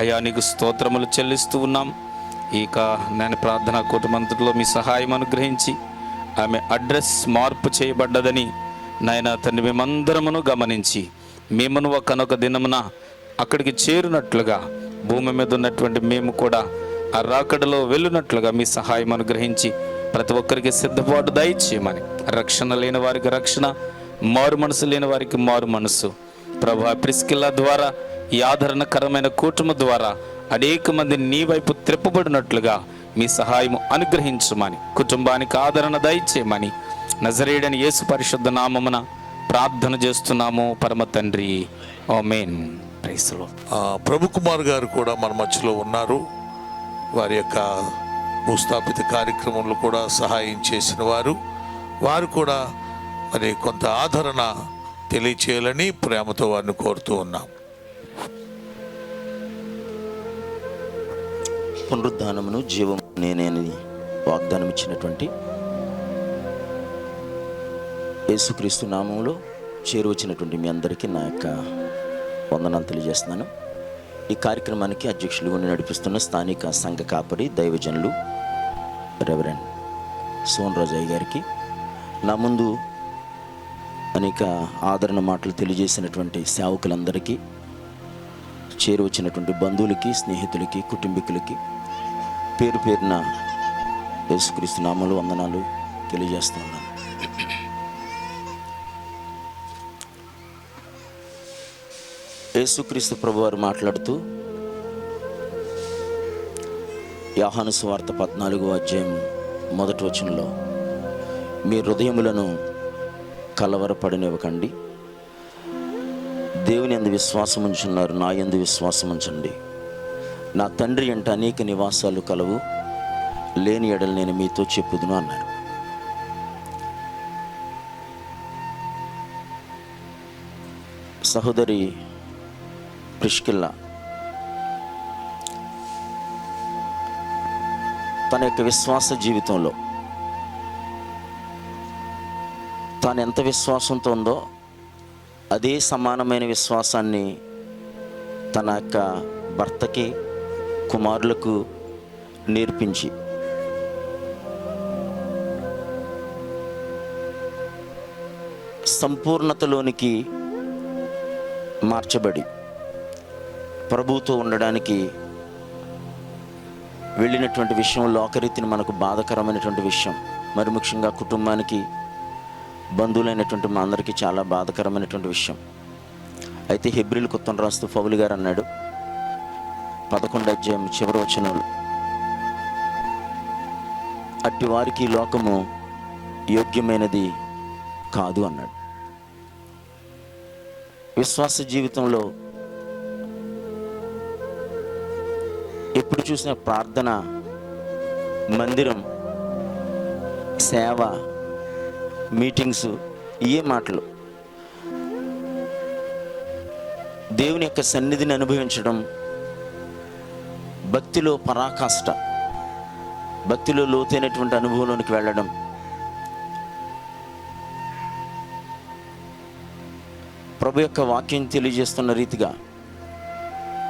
అయ్యా నీకు స్తోత్రములు చెల్లిస్తూ ఉన్నాం. ఇక నేను ప్రార్థనా కుటుంబంలో మీ సహాయం అనుగ్రహించి ఆమె అడ్రస్ మార్పు చేయబడ్డదని నాయన తండ్రి మేమందరమును గమనించి మేమును ఒకనొక దినమున అక్కడికి చేరినట్లుగా భూమి మీద ఉన్నటువంటి మేము కూడా ఆ రాకడలో వెళ్ళినట్లుగా మీ సహాయం అనుగ్రహించి ప్రతి ఒక్కరికి సిద్ధపాటు దయచేయమని, రక్షణ లేని వారికి రక్షణ, మారు మనసు లేని వారికి మారు మనసు ప్రభా, ప్రిస్కిల్లా ద్వారా ఈ ఆదరణకరమైన కూటమి ద్వారా అనేక మంది నీ వైపు త్రిప్పబడినట్లుగా మీ సహాయం అనుగ్రహించమని, కుటుంబానికి ఆదరణ దయచేయమని నజరేయుడైన యేసు పరిశుద్ధ నామమున ప్రార్థన చేస్తున్నాము పరమ తండ్రి. Amen. Praise the lord. Prabhu Kumar గారు కూడా మన మధ్యలో ఉన్నారు. వారి యొక్క భూస్థాపిత కార్యక్రమంలో కూడా సహాయం చేసిన వారు కూడా మరి కొంత ఆదరణ తెలియచేయాలని ప్రేమతో వారిని కోరుతూ ఉన్నాం. పునరుద్ధానమును జీవము నేనేని వాగ్దానం ఇచ్చినటువంటి యేసుక్రీస్తు నామంలో చేరువచ్చినటువంటి మీ అందరికీ నా యొక్క వందనాలు తెలియజేస్తున్నాను. ఈ కార్యక్రమానికి అధ్యక్షులుగా నడిపిస్తున్న స్థానిక సంఘ కాపరి దైవజనులు రెవరెండ్ సోన్ రాజయ్య గారికి, నా ముందు అనేక ఆదరణ మాటలు తెలియజేసినటువంటి సేవకులందరికీ, చేరువచ్చినటువంటి బంధువులకి, స్నేహితులకి, కుటుంబీకులకి పేరు పేరున యేసుక్రీస్తు నామములో వందనాలు తెలియజేస్తున్నాను. యేసుక్రీస్తు ప్రభువారు మాట్లాడుతూ యోహాను సువార్త 14వ అధ్యాయం 1వ వచనంలో, మీ హృదయములను కలవరపడనివ్వకండి, దేవుని యందు విశ్వాసం ఉంచున్నారు, నా యందు విశ్వాసం ఉంచండి. నా తండ్రి ఎంట అనేక నివాసాలు కలవు, లేని ఎడలు నేను మీతో చెప్పుదును అన్నారు. సహోదరి ప్రిస్కిల్లా తన యొక్క విశ్వాస జీవితంలో తాను ఎంత విశ్వాసంతో ఉందో అదే సమానమైన విశ్వాసాన్ని తన యొక్క భర్తకి, కుమారులకు నేర్పించి సంపూర్ణతలోనికి మార్చబడి ప్రభువుతో ఉండడానికి వెళ్ళినటువంటి విషయం లోకరీతిని మనకు బాధకరమైనటువంటి విషయం. మరి ముఖ్యంగా కుటుంబానికి, బంధువులైనటువంటి మా అందరికీ చాలా బాధకరమైనటువంటి విషయం. అయితే హెబ్రీయులకు ఉత్తరం రాస్తూ పౌలు గారు అన్నాడు 11వ అధ్యాయం చివరి వచనంలో, అట్టి వారికి లోకము యోగ్యమైనది కాదు అన్నాడు. విశ్వాస జీవితంలో ఎప్పుడు చూసిన ప్రార్థన, మందిరం, సేవ, మీటింగ్స్, ఇయే మాటలు. దేవుని యొక్క సన్నిధిని అనుభవించడం, భక్తిలో పరాకాష్ట, భక్తిలో లోతైనటువంటి అనుభవంలోనికి వెళ్ళడం, ప్రభు యొక్క వాక్యం తెలియజేస్తున్న రీతిగా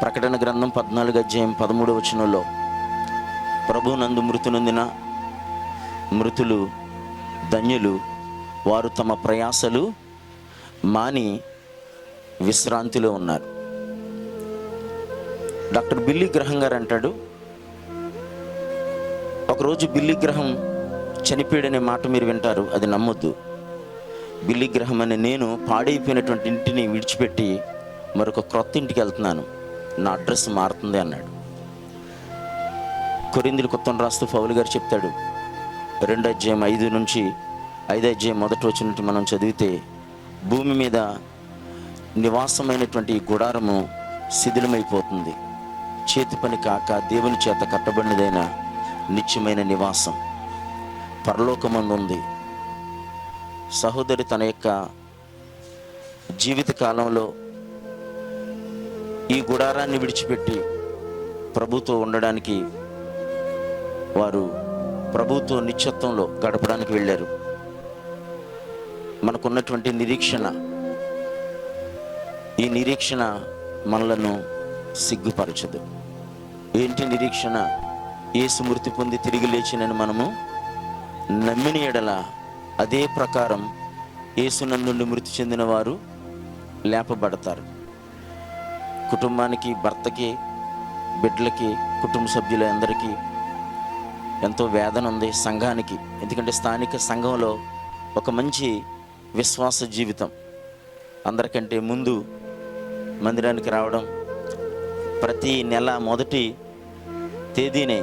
ప్రకటన గ్రంథం 14:13 ప్రభు నందు మృతి నొందిన మృతులు ధన్యులు, వారు తమ ప్రయాసలు మాని విశ్రాంతిలో ఉన్నారు. డాక్టర్ బిల్లీ గ్రహం గారు అంటాడు, ఒకరోజు బిల్లీ గ్రహం చనిపోయాడనే మాట మీరు వింటారు, అది నమ్మొద్దు. బిల్లీ గ్రహం అనే నేను పాడైపోయినటువంటి ఇంటిని విడిచిపెట్టి మరొక క్రొత్త ఇంటికి వెళ్తున్నాను, నా అడ్రస్ మారుతుంది అన్నాడు. కొరింథీయులకు ఉత్తరం రాస్తూ పౌలు గారు చెప్తాడు, 2:5-1 మనం చదివితే, భూమి మీద నివాసమైనటువంటి గుడారము శిథిలమైపోతుంది, చేతి పని కాక దేవుని చేత కట్టబడినదైన నిత్యమైన నివాసం పరలోకమందు ఉంది. సహోదరి తన యొక్క జీవిత కాలంలో ఈ గుడారాన్ని విడిచిపెట్టి ప్రభుతో ఉండడానికి, వారు ప్రభుతో నిత్యత్వంలో గడపడానికి వెళ్ళారు. మనకున్నటువంటి నిరీక్షణ, ఈ నిరీక్షణ మనలను సిగ్గుపరచదు. ఏంటి నిరీక్షణ? యేసు మృతి పొంది తిరిగి లేచినని మనము నమ్మిన ఎడల అదే ప్రకారం యేసునందు నుండి మృతి చెందిన వారు లేపబడతారు. కుటుంబానికి, భర్తకి, బిడ్డలకి, కుటుంబ సభ్యులందరికీ ఎంతో వేదన ఉంది. సంఘానికి, ఎందుకంటే స్థానిక సంఘంలో ఒక మంచి విశ్వాస జీవితం, అందరికంటే ముందు మందిరానికి రావడం, ప్రతి నెల మొదటి తేదీనే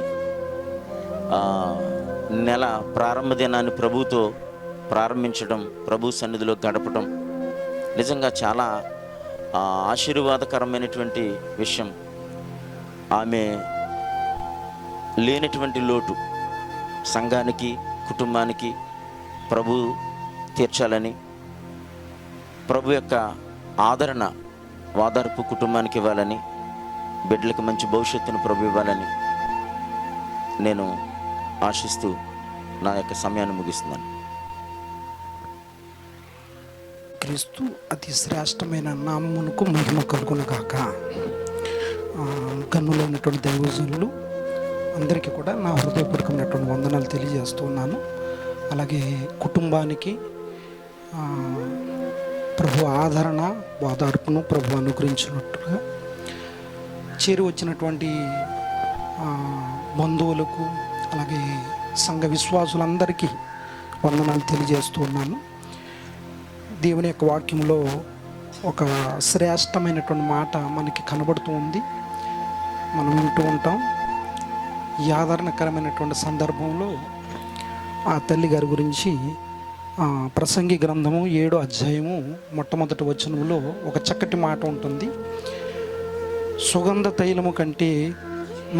నెల ప్రారంభ దినాన్ని ప్రభుతో ప్రారంభించడం, ప్రభు సన్నిధిలో గడపడం నిజంగా చాలా ఆశీర్వాదకరమైనటువంటి విషయం. ఆమె లేనటువంటి లోటు సంఘానికి, కుటుంబానికి ప్రభు తీర్చాలని, ప్రభు యొక్క ఆదరణ, వాదార్పు కుటుంబానికి ఇవ్వాలని, బిడ్డలకు మంచి భవిష్యత్తును ప్రభు ఇవ్వాలని నేను ఆశిస్తూ నా యొక్క సమయాన్ని ముగిస్తున్నాను. క్రీస్తు అతి శ్రేష్టమైన నామమునకు మహిమ కలుగును గాక. కన్నులైనటువంటి దైవజనులు అందరికీ కూడా నా హృదయపూర్వకమైనటువంటి వందనాలు తెలియజేస్తున్నాను. అలాగే కుటుంబానికి ప్రభు ఆదరణ, వాదార్పును ప్రభు అనుగ్రహించినట్టుగా చేరి వచ్చినటువంటి బంధువులకు, అలాగే సంఘ విశ్వాసులందరికీ వందనాలు తెలియజేస్తూ ఉన్నాను. దేవుని యొక్క వాక్యంలో ఒక శ్రేష్టమైనటువంటి మాట మనకి కనబడుతూ ఉంది, మనం వింటూ ఉంటాం. ఈ ఆదరణకరమైనటువంటి సందర్భంలో ఆ తల్లి గారి గురించి ప్రసంగి గ్రంథము 7వ అధ్యాయము మొట్టమొదటి వచనంలో ఒక చక్కటి మాట ఉంటుంది. సుగంధ తైలము కంటే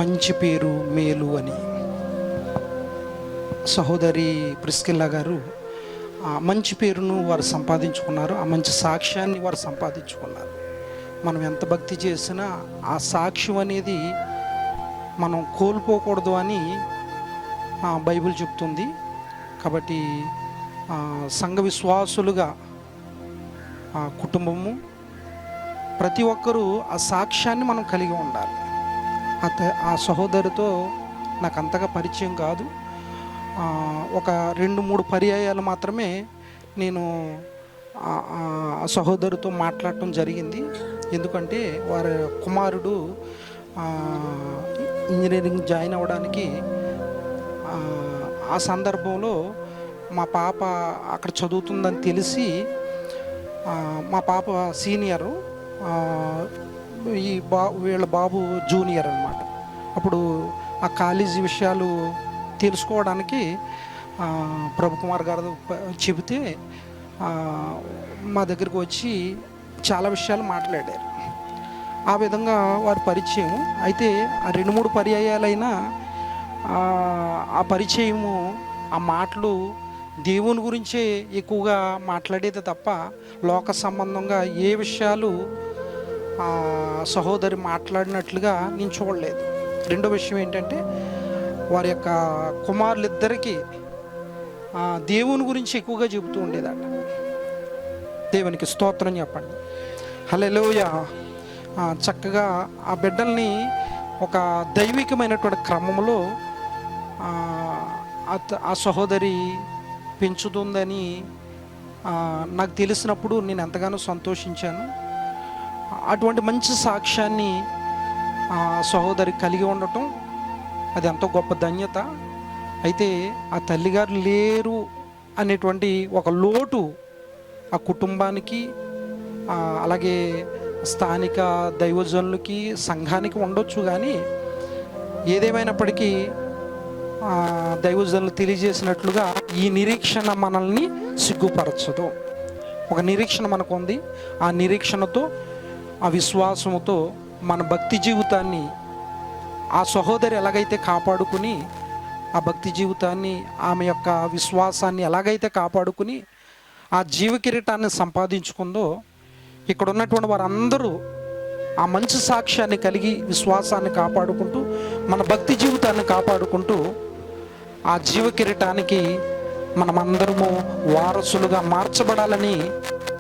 మంచి పేరు మేలు అని. సహోదరి ప్రిస్కిల్లా గారు మంచి పేరును వారు సంపాదించుకున్నారు, ఆ మంచి సాక్ష్యాన్ని వారు సంపాదించుకున్నారు. మనం ఎంత భక్తి చేసినా ఆ సాక్ష్యం అనేది మనం కోల్పోకూడదు అని బైబిల్ చెప్తుంది. కాబట్టి సంఘ విశ్వాసులుగా కుటుంబము ప్రతి ఒక్కరూ ఆ సాక్ష్యాన్ని మనం కలిగి ఉండాలి. ఆ సహోదరితో నాకు అంతగా పరిచయం కాదు, ఒక 2-3 పర్యాయాలు మాత్రమే నేను ఆ సహోదరితో మాట్లాడటం జరిగింది. ఎందుకంటే వారి కుమారుడు ఇంజనీరింగ్ జాయిన్ అవ్వడానికి ఆ సందర్భంలో మా పాప అక్కడ చదువుతుందని తెలిసి, మా పాప సీనియరు, వీళ్ళ బాబు జూనియర్ అన్నమాట. అప్పుడు ఆ కాలేజీ విషయాలు తెలుసుకోవడానికి ప్రభుకుమార్ గారు చెబితే మా దగ్గరికి వచ్చి చాలా విషయాలు మాట్లాడారు. ఆ విధంగా వారి పరిచయం అయితే ఆ 2-3 పర్యాయాలైనా ఆ పరిచయము, ఆ మాటలు దేవుని గురించే ఎక్కువగా మాట్లాడేది తప్ప లోక సంబంధంగా ఏ విషయాలు సహోదరి మాట్లాడినట్లుగా నేను చూడలేదు. రెండో విషయం ఏంటంటే వారి యొక్క కుమారులిద్దరికీ దేవుని గురించి ఎక్కువగా చెబుతూ ఉండేదట. దేవునికి స్తోత్రం చెప్పండి. హల్లెలూయా. చక్కగా ఆ బిడ్డల్ని ఒక దైవికమైనటువంటి క్రమంలో ఆ సహోదరి పెంచుతుందని నాకు తెలిసినప్పుడు నేను ఎంతగానో సంతోషించాను. అటువంటి మంచి సాక్ష్యాన్ని సహోదరి కలిగి ఉండటం అది ఎంతో గొప్ప ధన్యత. అయితే ఆ తల్లిగారు లేరు అనేటువంటి ఒక లోటు ఆ కుటుంబానికి, అలాగే స్థానిక దైవజనులకి, సంఘానికి ఉండొచ్చు. కానీ ఏదేమైనప్పటికీ దైవజనులు తెలియజేసినట్లుగా ఈ నిరీక్షణ మనల్ని సిగ్గుపరచదు. ఒక నిరీక్షణ మనకు ఉంది. ఆ నిరీక్షణతో, ఆ విశ్వాసముతో మన భక్తి జీవితాన్ని ఆ సహోదరి ఎలాగైతే కాపాడుకుని, ఆ భక్తి జీవితాన్ని, ఆమె యొక్క విశ్వాసాన్ని ఎలాగైతే కాపాడుకుని ఆ జీవ కిరీటాన్ని సంపాదించుకుందో, ఇక్కడ ఉన్నటువంటి వారందరూ ఆ మంచి సాక్ష్యాన్ని కలిగి విశ్వాసాన్ని కాపాడుకుంటూ, మన భక్తి జీవితాన్ని కాపాడుకుంటూ ఆ జీవ కిరీటానికి మనమందరము వారసులుగా మార్చబడాలని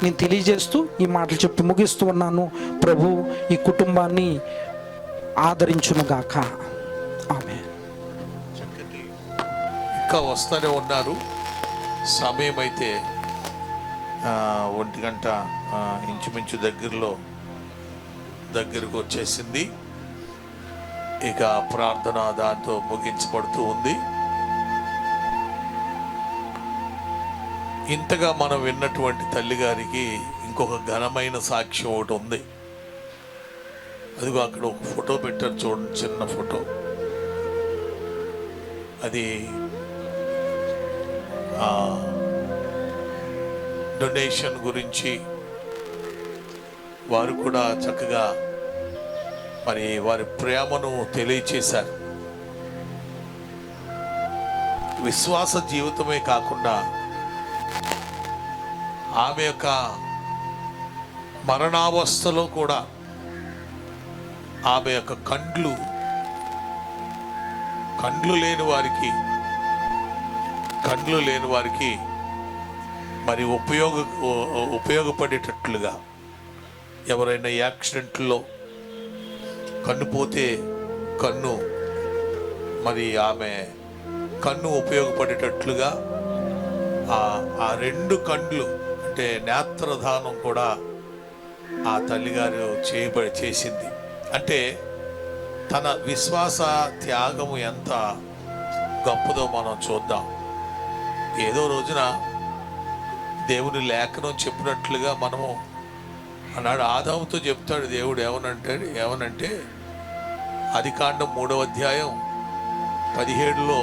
నేను తెలియజేస్తూ ఈ మాటలు చెప్పి ముగిస్తూ ఉన్నాను. ప్రభు ఈ కుటుంబాన్ని ఆదరించునుగాక. ఆమేన్. ఇంకా వస్తూనే ఉన్నారు. సమయం అయితే 1 గంట ఇంచుమించు దగ్గరకు వచ్చేసింది. ఇక ప్రార్థన దాంతో ముగించబడుతూ ఉంది. ఇంతగా మనం విన్నటువంటి తల్లిగారికి ఇంకొక ఘనమైన సాక్ష్యం ఒకటి ఉంది. అదిగో అక్కడ ఒక ఫోటో పెట్టారు చూడండి, చిన్న ఫోటో. అది డొనేషన్ గురించి వారు కూడా చక్కగా మరి వారి ప్రేమను తెలియచేశారు. విశ్వాస జీవితమే కాకుండా ఆమె యొక్క మరణావస్థలో కూడా ఆమె యొక్క కండ్లు లేని వారికి మరి ఉపయోగపడేటట్లుగా, ఎవరైనా యాక్సిడెంట్లో కన్ను పోతే మరి ఆమె కన్ను ఉపయోగపడేటట్లుగా ఆ 2 కండ్లు అంటే నేత్రదానం కూడా ఆ తల్లిగారు చేసింది. అంటే తన విశ్వాస త్యాగము ఎంత గొప్పదో మనం చూద్దాం. ఏదో రోజున దేవుని లేఖనం చెప్పినట్లుగా మనము అన్నాడు ఆదాముతో చెప్తాడు దేవుడు ఏమనంటే ఆదికాండం 3వ అధ్యాయం 17లో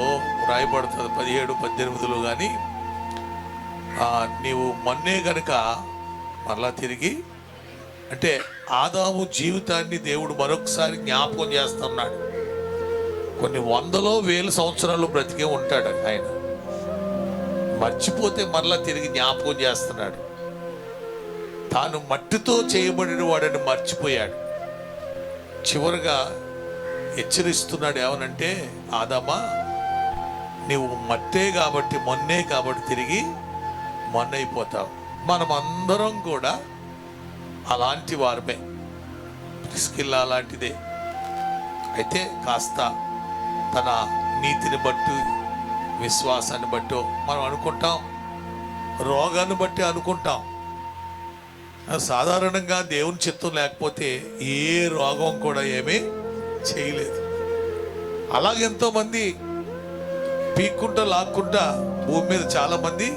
రాయబడుతుంది, 17-18లో. కానీ నీవు మన్నే గనుక మరలా తిరిగి, అంటే ఆదాము జీవితాన్ని దేవుడు మరొకసారి జ్ఞాపకం చేస్తున్నాడు. కొన్ని 100,000 సంవత్సరాలు బ్రతికే ఉంటాడు ఆయన. మర్చిపోతే మరలా తిరిగి జ్ఞాపకం చేస్తున్నాడు. తాను మట్టితో చేయబడిన వాడని మర్చిపోయాడు. చివరిగా హెచ్చరిస్తున్నాడు ఏమనంటే, ఆదామా నీవు మొన్నే కాబట్టి తిరిగి మొన్నైపోతావు. మనం అందరం కూడా అలాంటి వారమే. ప్రిస్కిల్లా అలాంటిదే. అయితే కాస్త తన నీతిని బట్టి, విశ్వాసాన్ని బట్టి మనం అనుకుంటాం, రోగాన్ని బట్టి అనుకుంటాం. సాధారణంగా దేవుని చిత్తం లేకపోతే ఏ రోగం కూడా ఏమీ చేయలేదు. అలాగెంతో మంది పీక్కుంటా లాక్కుంటా భూమి మీద చాలా మంది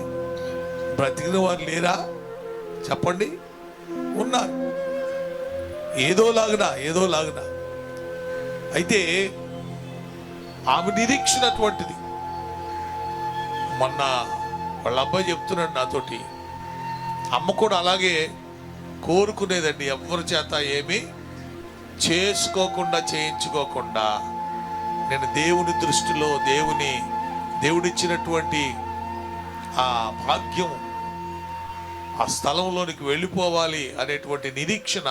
బ్రతికిన వారు లేరా చెప్పండి? ఉన్నారు, ఏదో లాగునా. అయితే ఆమె నిరీక్షణ అటువంటిది. మొన్న వాళ్ళ అబ్బాయి చెప్తున్నాడు నాతోటి, అమ్మ కూడా అలాగే కోరుకునేదండి, ఎవరి చేత ఏమీ చేయించుకోకుండా నేను దేవుని దృష్టిలో దేవుడిచ్చినటువంటి ఆ భాగ్యం, ఆ స్థలంలోనికి వెళ్ళిపోవాలి అనేటువంటి నిరీక్షణ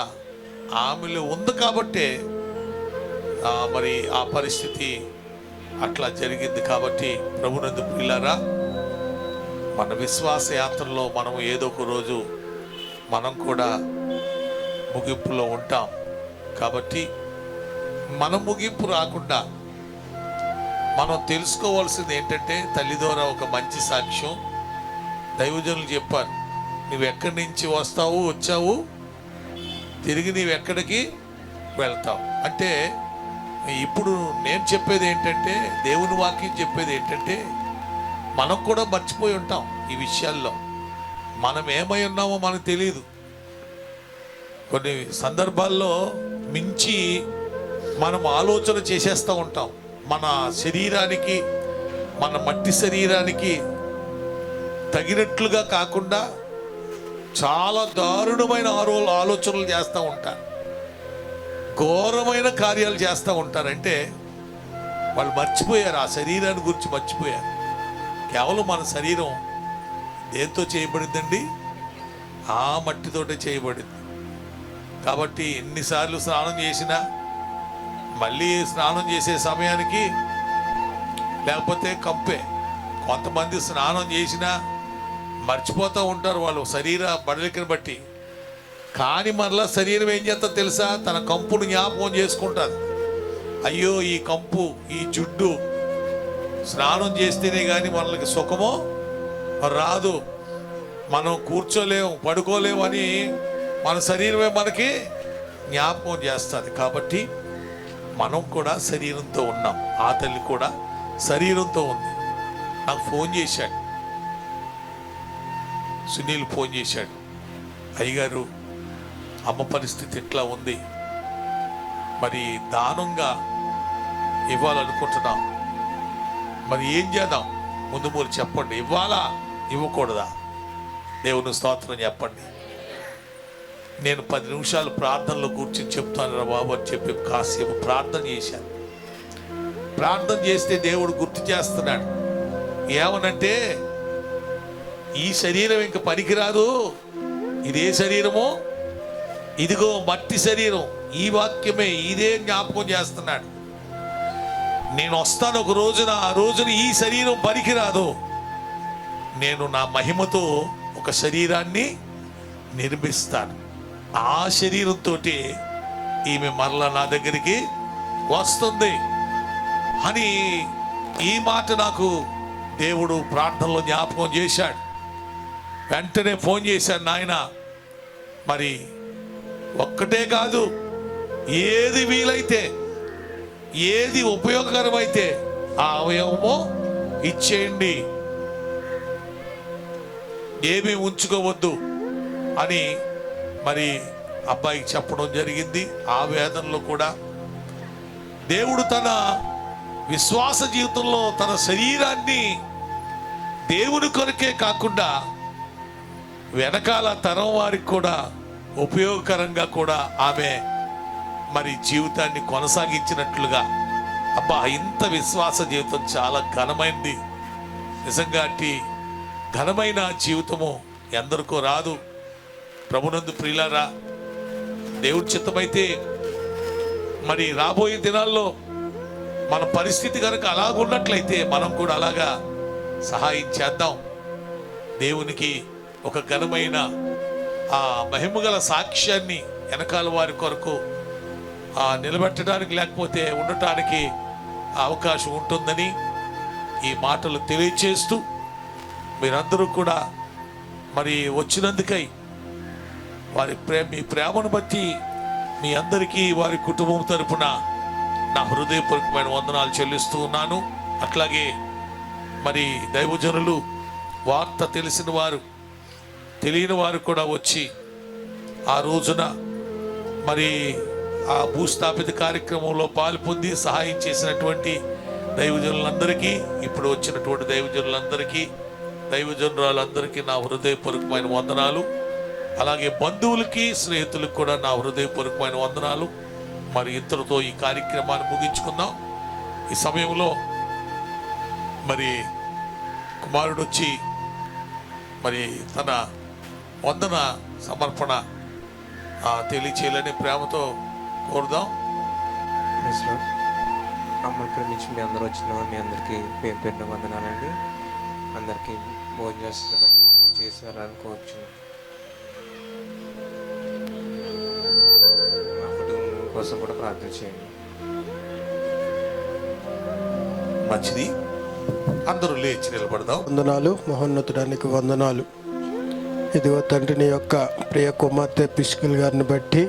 ఆమెలో ఉంది. కాబట్టే మరి ఆ పరిస్థితి అట్లా జరిగింది. కాబట్టి ప్రభునందు ప్రియులారా, మన విశ్వాస యాత్రలో మనం ఏదో ఒక రోజు మనం కూడా ముగింపులో ఉంటాం. కాబట్టి మన ముగింపు రాకుండా మనం తెలుసుకోవాల్సింది ఏంటంటే, తల్లి ద్వారా ఒక మంచి సాక్ష్యం దైవజనులు చెప్పారు. నువ్వెక్కడి నుంచి వచ్చావు, తిరిగి నీవెక్కడికి వెళ్తావు. అంటే ఇప్పుడు నేను చెప్పేది ఏంటంటే, దేవుని వాక్యం చెప్పేది ఏంటంటే, మనం కూడా మర్చిపోయి ఉంటాం ఈ విషయాల్లో. మనం ఏమై ఉన్నామో మనకు తెలియదు. కొన్ని సందర్భాల్లో మించి మనం ఆలోచన చేసేస్తూ ఉంటాం. మన శరీరానికి, మన మట్టి శరీరానికి తగినట్లుగా కాకుండా చాలా దారుణమైన ఆలోచనలు చేస్తూ ఉంటారు, ఘోరమైన కార్యాలు చేస్తూ ఉంటారంటే వాళ్ళు మర్చిపోయారు, ఆ శరీరాన్ని గురించి మర్చిపోయారు. కేవలం మన శరీరం దేంతో చేయబడిందండి? ఆ మట్టితోటే చేయబడింది. కాబట్టి ఎన్నిసార్లు స్నానం చేసినా మళ్ళీ స్నానం చేసే సమయానికి లేకపోతే కంపే. కొంతమంది స్నానం చేసినా మర్చిపోతూ ఉంటారు వాళ్ళు శరీర బడలికను బట్టి. కానీ మరలా శరీరం ఏం చేస్తా తెలుసా? తన కంపును జ్ఞాపకం చేసుకుంటుంది. అయ్యో ఈ కంపు, ఈ జుడ్డు స్నానం చేస్తేనే కానీ మనకి సుఖమో రాదు, మనం కూర్చోలేము, పడుకోలేము అని మన శరీరమే మనకి జ్ఞాపకం చేస్తుంది. కాబట్టి మనం కూడా శరీరంతో ఉన్నాం. ఆ తల్లి కూడా శరీరంతో ఉంది. నాకు ఫోన్ చేశాడు, సునీల్ ఫోన్ చేశాడు, అయ్యగారు అమ్మ పరిస్థితి ఎట్లా ఉంది, మరి దానంగా ఇవ్వాలనుకుంటున్నాం, మరి ఏం చేద్దాం, ముందు మీరు చెప్పండి, ఇవ్వాలా ఇవ్వకూడదా? దేవుని స్తోత్రం చెప్పండి. నేను 10 నిమిషాలు ప్రార్థనలో కూర్చొని చెప్తాను రా బాబు అని చెప్పి కాసేపు ప్రార్థన చేశాను. ప్రార్థన చేస్తే దేవుడు గుర్తు చేస్తున్నాడు. ఏమనంటే, ఈ శరీరం ఇంక పనికిరాదు. ఇదే శరీరము, ఇదిగో మట్టి శరీరం. ఈ వాక్యమే, ఇదే జ్ఞాపకం చేస్తున్నాడు. నేను వస్తాను ఒక రోజున, ఆ రోజున ఈ శరీరం పనికిరాదు. నేను నా మహిమతో ఒక శరీరాన్ని నిర్మిస్తాను. ఆ శరీరంతో ఈమె మరలా నా దగ్గరికి వస్తుంది అని ఈ మాట నాకు దేవుడు ప్రార్థనలో జ్ఞాపకం చేశాడు. వెంటనే ఫోన్ చేశాను, నాయన మరి ఒక్కటే కాదు, ఏది వీలైతే, ఏది ఉపయోగకరమైతే ఆ అవయవము ఇచ్చేయండి, ఏమీ ఉంచుకోవద్దు అని మరి అబ్బాయికి చెప్పడం జరిగింది. ఆ వేదనలో కూడా దేవుడు తన విశ్వాస జీవితంలో తన శరీరాన్ని దేవుని కొరకే కాకుండా వెనకాల తరం వారికి కూడా ఉపయోగకరంగా కూడా ఆమె మరి జీవితాన్ని కొనసాగించినట్లుగా, అబ్బా ఇంత విశ్వాస జీవితం చాలా ఘనమైనది. నిజంగా అట్టి ఘనమైన జీవితము ఎందరికో రాదు. ప్రభునందు ప్రియులారా, దేవుడి చిత్తమైతే మరి రాబోయే దినాల్లో మన పరిస్థితి కనుక అలాగున్నట్లయితే మనం కూడా అలాగా సహాయం చేద్దాం. దేవునికి ఒక ఘనమైన ఆ మహిమగల సాక్ష్యాన్ని వెనకాల వారి కొరకు నిలబెట్టడానికి, లేకపోతే ఉండటానికి అవకాశం ఉంటుందని ఈ మాటలు తెలియచేస్తూ, మీరందరూ కూడా మరి వచ్చినందుకై వారి మీ ప్రేమను బట్టి మీ అందరికీ వారి కుటుంబం తరపున నా హృదయపూర్వకమైన వందనాలు చెల్లిస్తూ ఉన్నాను. అట్లాగే మరి దైవజనులు, వార్త తెలిసిన వారు, తెలియని వారు కూడా వచ్చి ఆ రోజున మరి ఆ భూస్థాపిత కార్యక్రమంలో పాలు పొంది సహాయం చేసినటువంటి దైవజనులందరికీ, ఇప్పుడు వచ్చినటువంటి దైవజనులందరికీ, దైవజనురాలందరికీ నా హృదయపూర్వకమైన వందనాలు. అలాగే బంధువులకి, స్నేహితులకు కూడా నా హృదయపూర్వకమైన వందనాలు. మరి ఇంతటితో ఈ కార్యక్రమాన్ని ముగించుకుందాం. ఈ సమయంలో మరి కుమారుడు వచ్చి మరి తన వందన సమర్పణ తెలియచేయాలని ప్రేమతో కోరుదాం. అమ్మని ప్రేమించి మీ అందరూ వచ్చిన మీ అందరికీ పేరు పేరున వందనాలండి. అందరికీ భోజనం చేసి వెళ్ళాలని కోరుచున్నాను. కోసం కూడా ప్రార్థన చేయండి. మంచిది, అందరూ లేచి నిలబడదాం. వందనాలు, మహోన్నతుడానికి వందనాలు. ఇదిగో తండ్రి, నీ యొక్క ప్రియ కుమార్తె పిస్కిల్ గారిని బట్టి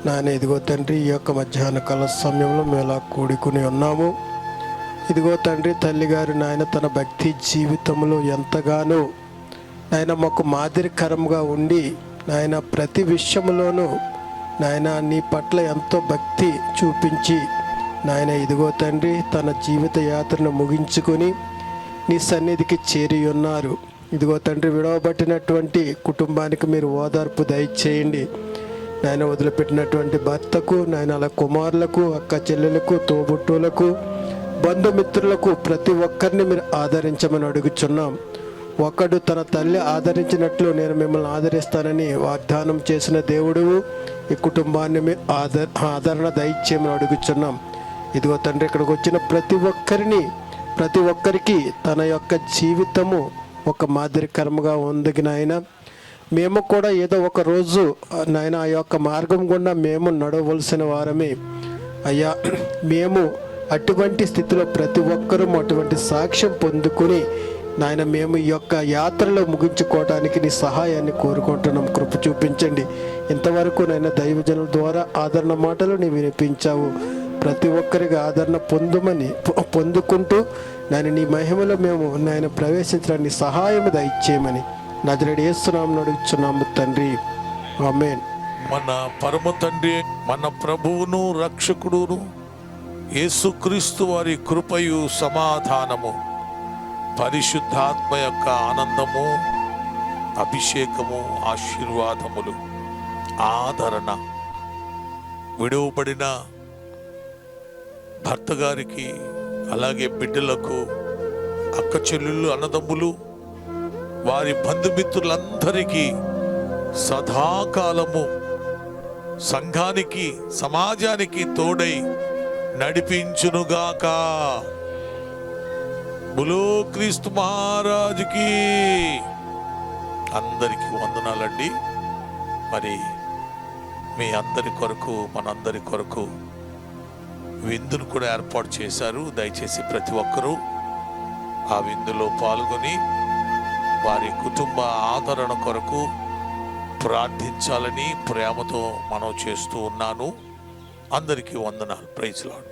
నాయన, ఇదిగో తండ్రి, ఈ యొక్క మధ్యాహ్న కాల సమయంలో మేము ఇలా కూడుకుని ఉన్నాము. ఇదిగో తండ్రి, తల్లిగారు నాయన తన భక్తి జీవితంలో ఎంతగానో నాయన మాకు మాదిరికరంగా ఉండి నాయన ప్రతి విషయంలోనూ నాయన నీ పట్ల ఎంతో భక్తి చూపించి నాయన ఇదిగో తండ్రి తన జీవిత యాత్రను ముగించుకొని నీ సన్నిధికి చేరి ఉన్నారు. ఇదిగో తండ్రి, విడవబట్టినటువంటి కుటుంబానికి మీరు ఓదార్పు దయచేయండి నాయన. వదిలిపెట్టినటువంటి భర్తకు నాయన, అలా కుమారులకు, అక్క చెల్లెలకు, తోబుట్టువులకు, బంధుమిత్రులకు ప్రతి ఒక్కరిని మీరు ఆదరించమని అడుగుచున్నాం. ఒకడు తన తల్లి ఆదరించినట్లు నేను మిమ్మల్ని ఆదరిస్తానని వాగ్దానం చేసిన దేవుడు ఈ కుటుంబాన్ని మీరు ఆదరణ దయచేయమని అడుగుచున్నాం. ఇదిగో తండ్రి, ఇక్కడికి వచ్చిన ప్రతి ఒక్కరికి తన యొక్క జీవితము ఒక మాదిరికరముగా ఉంది నాయన. మేము కూడా ఏదో ఒక రోజు నాయన ఆ యొక్క మార్గం గుండా మేము నడవలసిన వారమే అయ్యా. మేము అటువంటి స్థితిలో ప్రతి ఒక్కరూ అటువంటి సాక్ష్యం పొందుకుని నాయన మేము ఈ యొక్క యాత్రలో ముగించుకోవడానికి నీ సహాయాన్ని కోరుకుంటున్నాం. కృప చూపించండి. ఇంతవరకు నాయన దైవజనుల ద్వారా ఆదరణ మాటలు నీ వినిపించావు. ప్రతి ఒక్కరికి ఆదరణ పొందుకుంటూ నాయన నీ మహిమలో మేము నాయన ప్రవేశించడానికి సహాయం దయచేయమని నజరేయుడు యేసు నామమున అడుగుచున్నాము తండ్రి, ఆమేన్. మన పరమ తండ్రి, మన ప్రభువును రక్షకుడును యేసుక్రీస్తు వారి కృపయు సమాధానము, పరిశుద్ధాత్మ యొక్క ఆనందము, అభిషేకము, ఆశీర్వాదములు, ఆదరణ, విడువబడిన భర్త గారికి, అలాగే బిడ్డలకు, అక్క చెల్లెళ్ళు, అన్నదమ్ములు, వారి బంధుమిత్రులందరికీ సదాకాలము సంఘానికి, సమాజానికి తోడై నడిపించునుగాక. బులో క్రీస్తు మహారాజుకి. అందరికీ వందనాలండి. మరి మీ అందరి కొరకు, మనందరి కొరకు విందును కూడా ఏర్పాటు చేశారు. దయచేసి ప్రతి ఒక్కరూ ఆ విందులో పాల్గొని వారి కుటుంబ ఆదరణ కొరకు ప్రార్థించాలని ప్రేమతో మనవి చేస్తూ ఉన్నాను. అందరికీ వందనాలు. Praise lord.